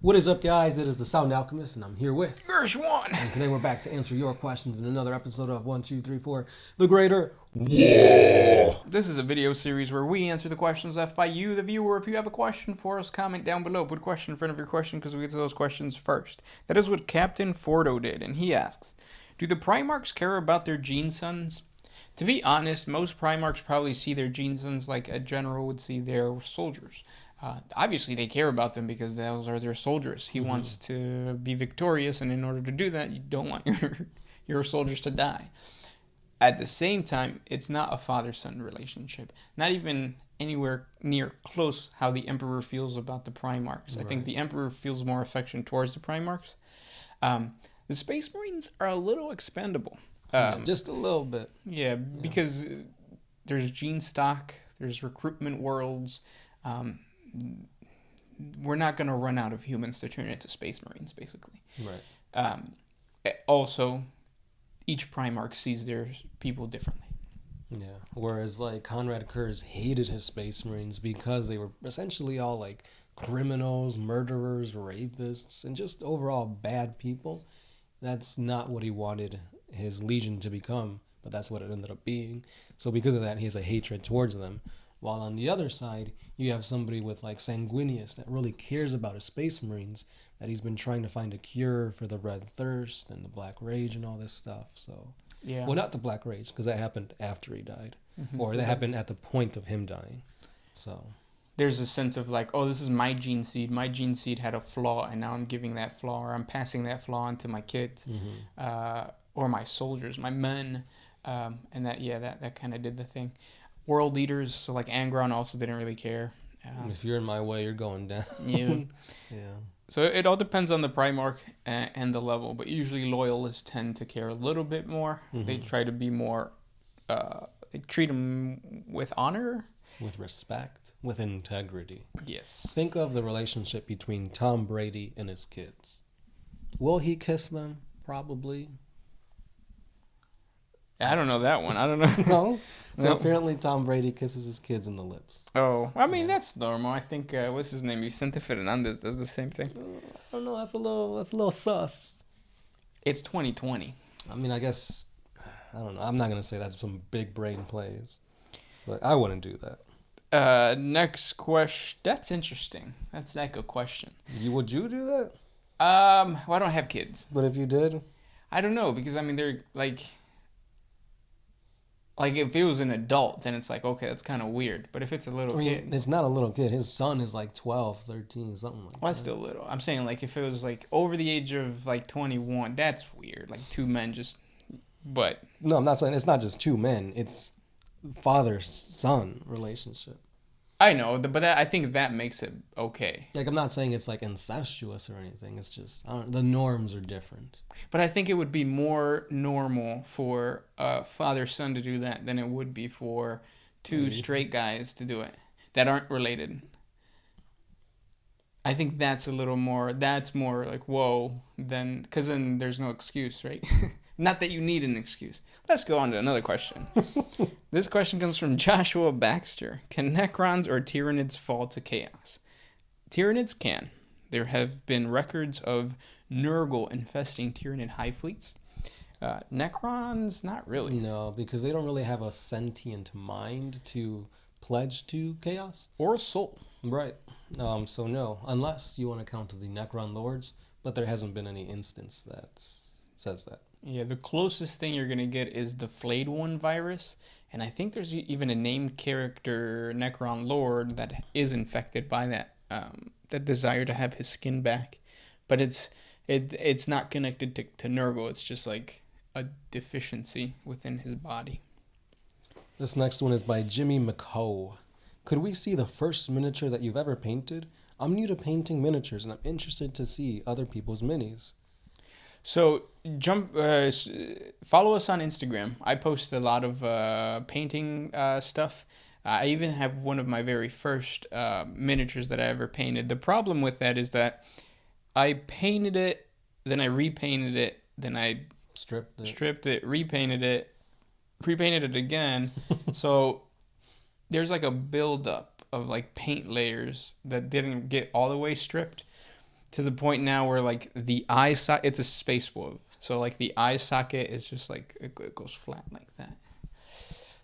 What is up, guys? It is the Sound Alchemist, and I'm here with Gershwan. And today we're back to answer your questions in another episode of 1, 2, 3, 4, The Greater. This is a video series where we answer the questions left by you, the viewer. If you have a question for us, comment down below. Put question in front of your question because we get to those questions first. That is what Captain Fordo did, and he asks, do the Primarchs care about their gene sons? To be honest, most Primarchs probably see their gene sons like a general would see their soldiers. Obviously, they care about them because those are their soldiers. He wants to be victorious, and in order to do that, you don't want your soldiers to die. At the same time, it's not a father-son relationship. Not even anywhere near close how the Emperor feels about the Primarchs. I think the Emperor feels more affection towards the Primarchs. The Space Marines are a little expendable. Just a little bit. Yeah, because there's gene stock, there's recruitment worlds. We're not going to run out of humans to turn into Space Marines, basically. Right. Also, each Primarch sees their people differently. Yeah. Whereas, like, Conrad Kurz hated his Space Marines because they were essentially all, like, criminals, murderers, rapists, and just overall bad people. That's not what he wanted his Legion to become, but that's what it ended up being. So because of that, he has a hatred towards them. While on the other side, you have somebody with like Sanguinius that really cares about his Space Marines, that he's been trying to find a cure for the Red Thirst and the Black Rage and all this stuff. So, Yeah. well, not the Black Rage, because that happened after he died, or that happened at the point of him dying. So There's a sense of like, oh, this is my gene seed. My gene seed had a flaw, and now I'm giving that flaw, or I'm passing that flaw on to my kids, or my soldiers, my men, and that kind of did the thing. World leaders, so like Angron also didn't really care. if you're in my way, you're going down. Yeah. Yeah. So it all depends on the Primarch and the level, but usually loyalists tend to care a little bit more. They try to be more, they treat them with honor. With respect, with integrity. Yes. Think of the relationship between Tom Brady and his kids. Will he kiss them? Probably. I don't know that one. I don't know. No? So No. apparently Tom Brady kisses his kids in the lips. Oh, I mean, that's normal. I think, what's his name? Vicente Fernandez does the same thing. I don't know, that's a little sus. It's 2020. I mean, I guess, I don't know. I'm not going to say that's some big brain plays. But I wouldn't do that. Next question. That's interesting. That's like a question. Would you do that? Well, I don't have kids. But if you did? I don't know, because, I mean, they're, like if it was an adult, then it's like, okay, that's kind of weird. But if it's a little kid, It's not a little kid. His son is like 12, 13, something like that. well, that's still little. I'm saying, like, if it was, like, over the age of, like, 21, that's weird. Like, two men just, but. No, I'm not saying it's not just two men. It's father-son relationship. I know, but I think that makes it okay. Like, I'm not saying it's like incestuous or anything. It's just, the norms are different. But I think it would be more normal for a father-son to do that than it would be for two straight guys to do it that aren't related. I think that's more like, whoa, because then there's no excuse, right? Not that you need an excuse. Let's go on to another question. This question comes from Joshua Baxter. Can Necrons or Tyranids fall to chaos? Tyranids can. There have been records of Nurgle infesting Tyranid hive fleets. Necrons, not really. No, because they don't really have a sentient mind to pledge to chaos. Or a soul. Right. So no, unless you want to count the Necron Lords, but there hasn't been any instance that says that. Yeah, the closest thing you're going to get is the Flayed One virus. And I think there's even a named character, Necron Lord, that is infected by that desire to have his skin back. But it's not connected to Nurgle. It's just like a deficiency within his body. This next one is by Jimmy McCoe. Could we see the first miniature that you've ever painted? I'm new to painting miniatures, and I'm interested to see other people's minis. So follow us on Instagram. I post a lot of painting stuff. I even have one of my very first miniatures that I ever painted. The problem with that is that I painted it, then I repainted it, then I stripped it, repainted it again. So there's like a buildup of like paint layers that didn't get all the way stripped. To the point now where like the eye socket, it's a space wolf. So like the eye socket is just like it goes flat like that.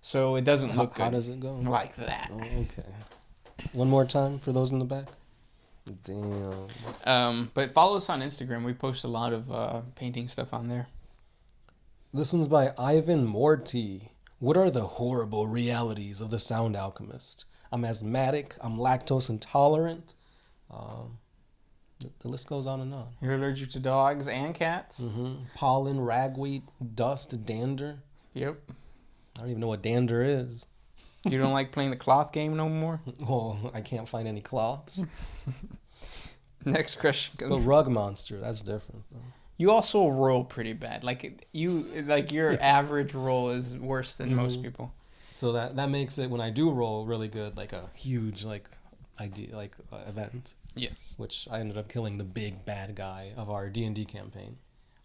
So it doesn't look good. How does it go? Like that. Oh, okay. One more time for those in the back. Damn. But follow us on Instagram. We post a lot of painting stuff on there. This one's by Ivan Morty. What are the horrible realities of the sound alchemist? I'm asthmatic. I'm lactose intolerant. The list goes on and on. You're allergic to dogs and cats? Mm-hmm. Pollen, ragweed, dust, dander. Yep. I don't even know what dander is. You don't like playing the cloth game no more? Oh, I can't find any cloths. Next question. The rug monster, that's different though. You also roll pretty bad. Your average roll is worse than most people. So that makes it, when I do roll really good, like a huge event. Yes. Which I ended up killing the big bad guy of our D&D campaign.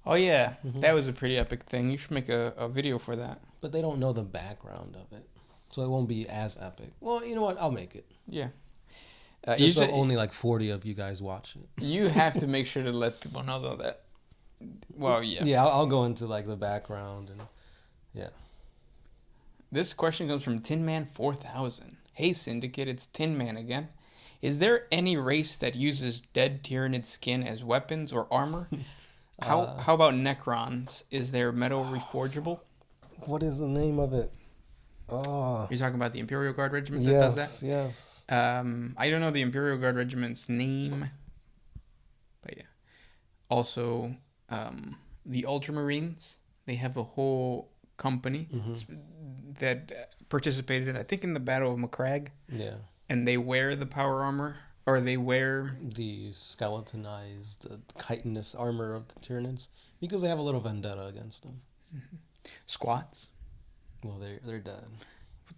Oh yeah, that was a pretty epic thing. You should make a video for that. But they don't know the background of it, so it won't be as epic. Well, you know what? I'll make it. Yeah. Just so only like 40 of you guys watch it. You have to make sure to let people know though that. Well, yeah. Yeah, I'll go into like the background and yeah. This question comes from Tinman 4000. Hey Syndicate, it's Tinman again. Is there any race that uses dead Tyranid skin as weapons or armor? How about Necrons? Is their metal reforgeable? What is the name of it? Oh. You're talking about the Imperial Guard Regiment that does that? Yes. I don't know the Imperial Guard Regiment's name, but yeah. Also, the Ultramarines. They have a whole company that participated, I think, in the Battle of Macragge. Yeah. And they wear the power armor, or they wear the skeletonized, chitinous armor of the Tyranids because they have a little vendetta against them. Squats. Well, they're dead.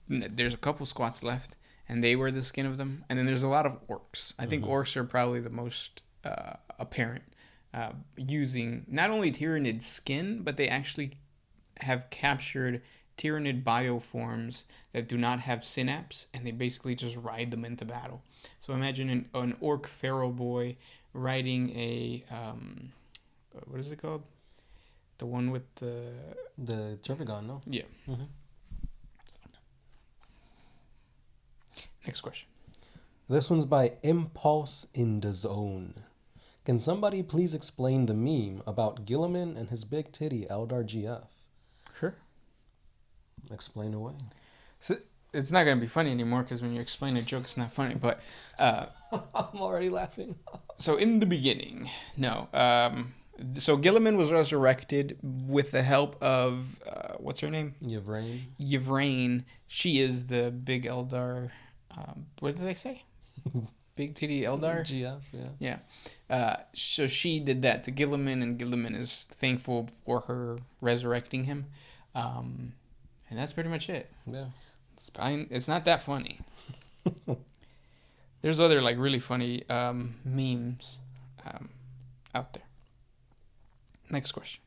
There's a couple squats left, and they wear the skin of them. And then there's a lot of orcs. I think orcs are probably the most apparent, using not only Tyranid skin, but they actually have captured Tyranid bioforms that do not have synapse, and they basically just ride them into battle. So imagine an orc feral boy riding a what is it called? The one with the Turbigon, no? Yeah. Next question. This one's by Impulse in the Zone. Can somebody please explain the meme about Gillman and his big titty Eldar GF? Sure. Explain away. So it's not going to be funny anymore because when you explain a joke, it's not funny. But I'm already laughing. So in the beginning, no. So Gillman was resurrected with the help of what's her name? Yvraine. Yvraine. She is the big Eldar. What did they say? Big titty Eldar? GF, yeah. Yeah. So she did that to Gillman, and Gillman is thankful for her resurrecting him. And that's pretty much it. Yeah. It's not that funny. There's other like really funny memes out there. Next question.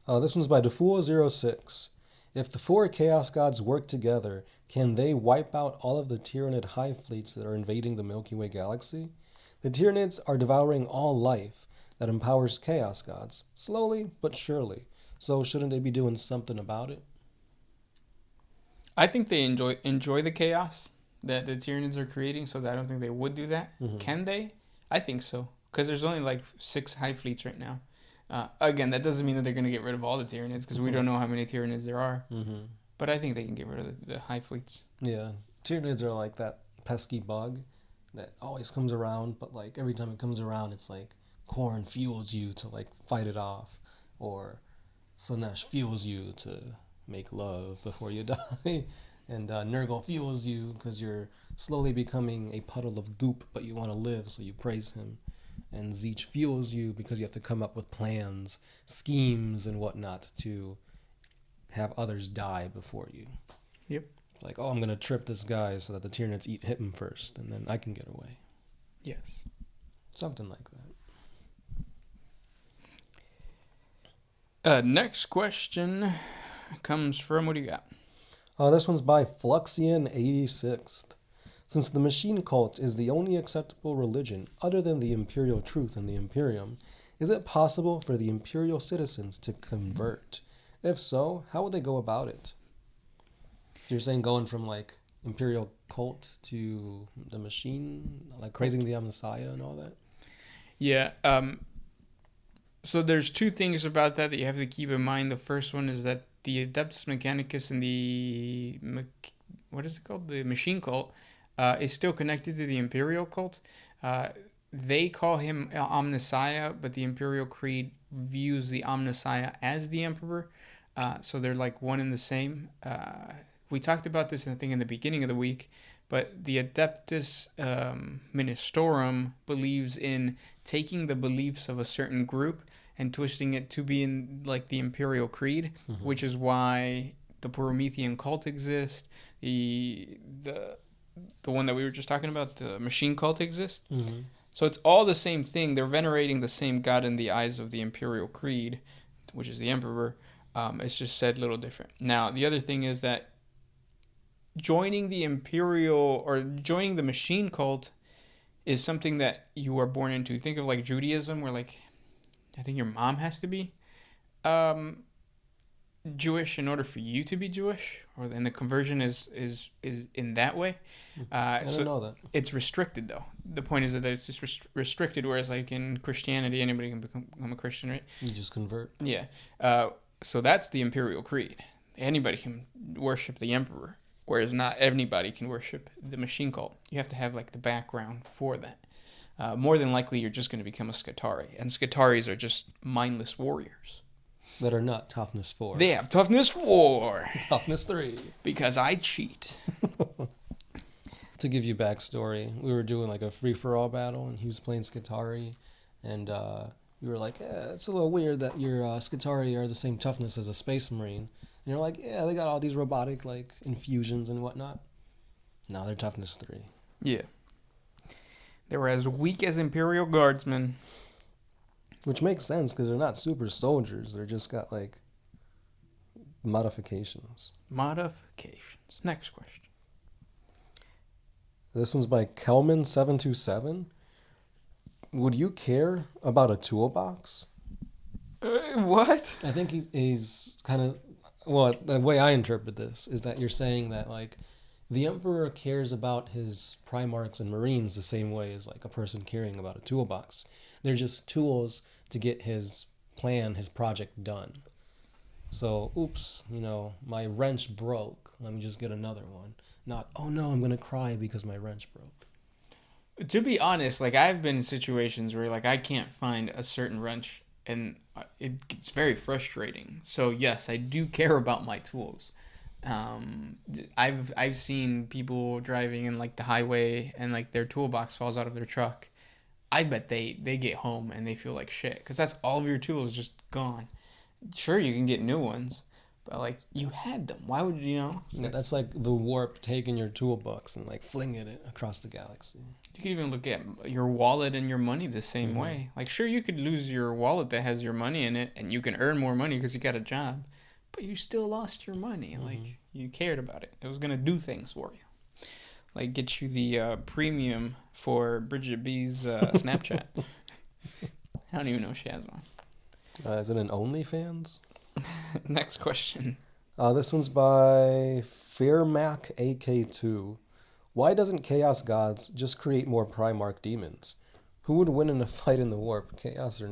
This one's by Defool06. If the four Chaos Gods work together, can they wipe out all of the Tyranid hive fleets that are invading the Milky Way galaxy? The Tyranids are devouring all life that empowers Chaos Gods, slowly but surely. So shouldn't they be doing something about it? I think they enjoy the chaos that the Tyranids are creating, so I don't think they would do that. Can they? I think so, because there's only like 6 hive fleets right now. Again, that doesn't mean that they're going to get rid of all the Tyranids, because we don't know how many Tyranids there are. But I think they can get rid of the hive fleets. Yeah, Tyranids are like that pesky bug that always comes around, but like every time it comes around, it's like Korn fuels you to like fight it off, or Slanesh fuels you to make love before you die, and Nurgle fuels you because you're slowly becoming a puddle of goop, but you want to live, so you praise him. And Zeech fuels you because you have to come up with plans, schemes, and whatnot to have others die before you. Yep. Like, oh, I'm going to trip this guy so that the Tyranids hit him first, and then I can get away. Yes. Something like that. Next question comes from, what do you got? This one's by Fluxian86. Since the machine cult is the only acceptable religion other than the imperial truth and the Imperium, is it possible for the imperial citizens to convert? If so, how would they go about it? So you're saying going from like imperial cult to the machine, like praising the Messiah and all that? Yeah. So there's two things about that you have to keep in mind. The first one is that the Adeptus Mechanicus and the what is it called? The machine cult is still connected to the imperial cult. They call him Omnissiah, but the Imperial Creed views the Omnissiah as the Emperor. So they're like one and the same. We talked about this, I think, in the beginning of the week, but the Adeptus Ministorum believes in taking the beliefs of a certain group and twisting it to be in like the Imperial Creed, which is why the Promethean cult exists, the one that we were just talking about, the machine cult exists. So it's all the same thing. They're venerating the same God in the eyes of the Imperial Creed, which is the Emperor. It's just said a little different. Now, the other thing is that joining the Imperial or joining the machine cult is something that you are born into. Think of like Judaism, where like I think your mom has to be Jewish in order for you to be Jewish, and the conversion is in that way. I don't know that. It's restricted though. The point is that it's just restricted, whereas like in Christianity, anybody can become a Christian, right? You just convert. Yeah. So that's the Imperial Creed. Anybody can worship the Emperor, whereas not anybody can worship the machine cult. You have to have like the background for that. More than likely, you're just going to become a Scutari, and Scutaris are just mindless warriors. That are not toughness 4. They have toughness 4. Toughness 3. Because I cheat. To give you backstory, we were doing like a free-for-all battle, and he was playing Scutari, and we were like, yeah, it's a little weird that your Scutari are the same toughness as a Space Marine. And you're like, yeah, they got all these robotic like infusions and whatnot. No, they're toughness 3. Yeah. They were as weak as Imperial Guardsmen. Which makes sense because they're not super soldiers. They're just got like modifications. Modifications. Next question. This one's by Kelman 727. Would you care about a toolbox? What? I think he's kind of, well, the way I interpret this is that you're saying that like the Emperor cares about his Primarchs and Marines the same way as like a person caring about a toolbox. They're just tools to get his plan, his project done. So, oops, my wrench broke. Let me just get another one. Not, oh no, I'm going to cry because my wrench broke. To be honest, like I've been in situations where like I can't find a certain wrench and it's very frustrating. So yes, I do care about my tools. I've seen people driving in like the highway and like their toolbox falls out of their truck. I bet they get home and they feel like shit because that's all of your tools just gone. Sure, you can get new ones, but like you had them. Why would you Yeah, that's like the warp taking your toolbox and like flinging it across the galaxy. You could even look at your wallet and your money the same way. Like sure, you could lose your wallet that has your money in it and you can earn more money because you got a job, but you still lost your money. Like you cared about it. It was gonna do things for you. Like get you the premium for Bridget B's Snapchat. I don't even know if she has one. Is it an OnlyFans? Next question. This one's by Fairmac AK2. Why doesn't Chaos Gods just create more Primarch demons? Who would win in a fight in the Warp, Chaos or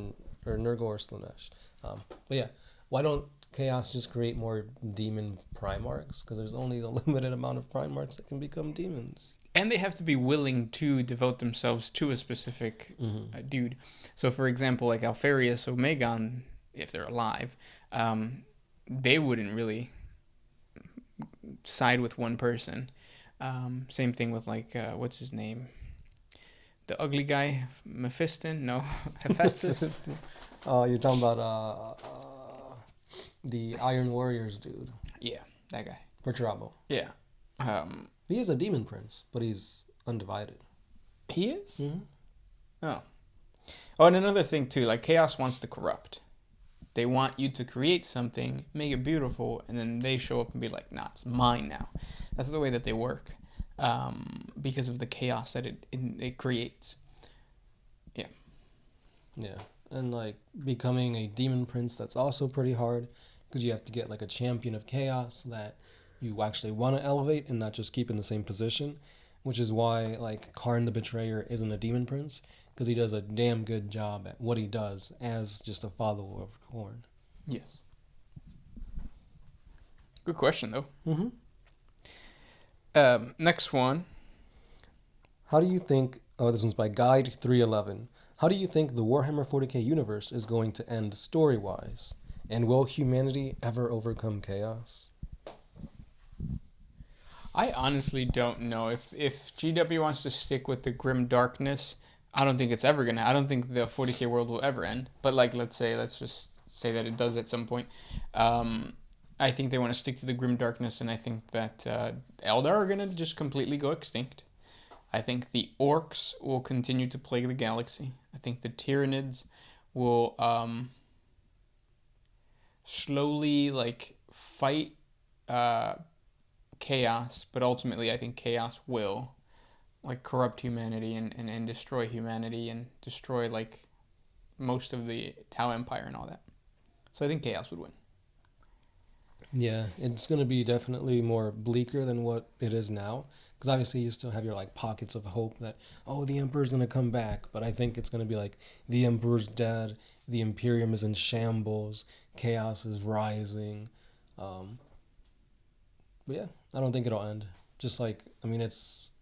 Nurgle or Slanesh? But yeah, why don't Chaos just create more demon Primarchs? Because there's only a limited amount of Primarchs that can become demons. And they have to be willing to devote themselves to a specific dude. So, for example, like Alfarius or Megon, if they're alive, they wouldn't really side with one person. Same thing with, like, what's his name? The ugly guy, Mephiston? No, Hephaestus? Oh, you're talking about the Iron Warriors dude. Yeah, that guy. Perturabo. Yeah. He is a demon prince, but he's undivided. He is? Mm-hmm. Oh, and another thing, too, like, Chaos wants to corrupt. They want you to create something, make it beautiful, and then they show up and be like, nah, it's mine now. That's the way that they work. because of the chaos that it creates. Yeah. Yeah. And like becoming a demon prince, that's also pretty hard because you have to get like a champion of chaos that you actually want to elevate and not just keep in the same position, which is why like Karn the Betrayer isn't a demon prince, because he does a damn good job at what he does as just a follower of Karn. Yes. Good question though. Next one. How do you think, oh, this one's by Guide 311. How do you think the Warhammer 40K universe is going to end story-wise? And will humanity ever overcome chaos? I honestly don't know. If GW wants to stick with the grim darkness, I don't think it's ever gonna. I don't think the 40K world will ever end. But like, let's just say that it does at some point. I think they want to stick to the grim darkness, and I think that Eldar are gonna just completely go extinct. I think the orcs will continue to plague the galaxy. I think the Tyranids will slowly like fight chaos, but ultimately I think chaos will like corrupt humanity and destroy humanity and destroy like most of the Tau Empire and all that. So I think chaos would win. Yeah, it's going to be definitely more bleaker than what it is now. Because obviously you still have your like pockets of hope that, oh, the Emperor's going to come back. But I think it's going to be like, the Emperor's dead, the Imperium is in shambles, chaos is rising. But yeah, I don't think it'll end. Just like, I mean, it's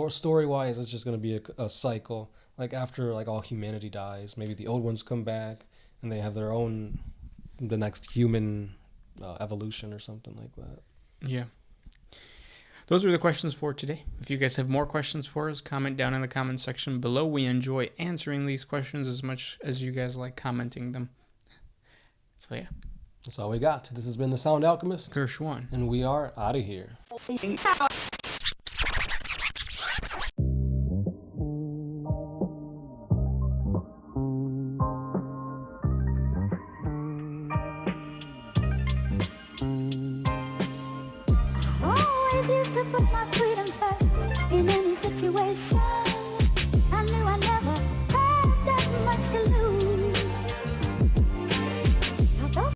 story-wise, it's just going to be a cycle. Like after like all humanity dies, maybe the old ones come back and they have their own, the next human evolution or something like that. Yeah. Those were the questions for today. If you guys have more questions for us, comment down in the comment section below. We enjoy answering these questions as much as you guys like commenting them. So yeah. That's all we got. This has been The Sound Alchemist. Gershwan. And we are out of here. Always used to put my freedom first in any situation.